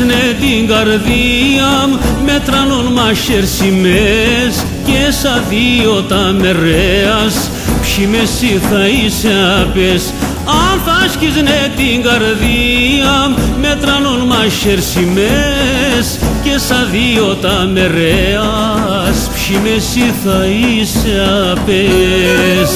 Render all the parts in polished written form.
άσκησνε την καρδία με τρανών μαχαιρσιμές και σαν δύο τα μερέας ποιοι μεσή θα είσαι απες. Αν θα άσκησνε την καρδία με τρανών μαχαιρσιμές και σαν δύο τα μερέας ποιοι μεσή θα είσαι απες.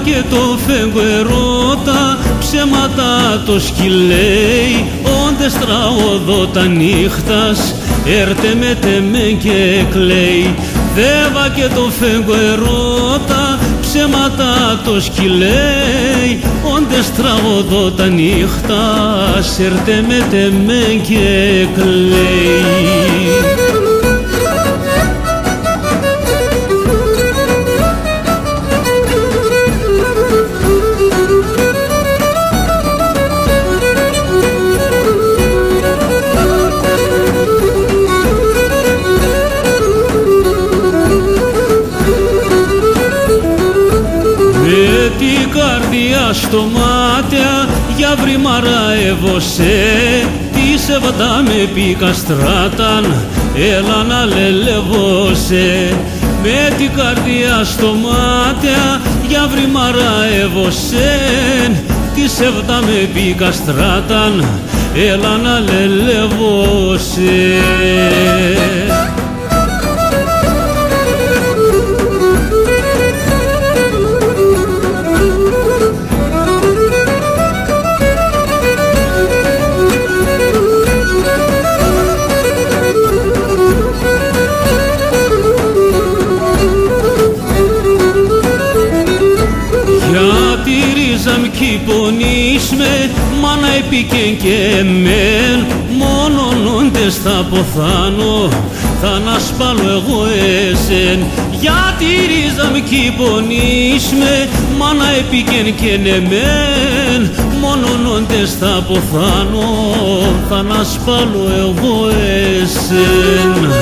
Και το φεγγερώτα ψέματα το σκυλέει, όντες τραωδό τα νύχτας έρτε με τεμέν και κλαίει. Δέβα και το φεγγερώτα ψέματα το σκυλέει, όντες τραωδό τα νύχτας έρτε με τεμέν και κλαίει. Την καρδιά στο μάτια για βρυμαρά εβωσέ, τη σεβδά με πήκα στράταν, έλα να λελεβώσε. Με την καρδιά στο μάτια για βρυμαρά εβωσέ, τη σεβδά με πήκα στράταν, έλα να λελεβώσε. Κι πονίσμε μάνα επίκεν και εμέν, μόνον όντες θα ποθάνω, θα ανασπάλω εγώ εσέν. Για τη ρίζα μ' κι πονίσμε μάνα επίκεν και εμέν, μόνον όντες θα ποθάνω, θα ανασπάλω εγώ εσέν.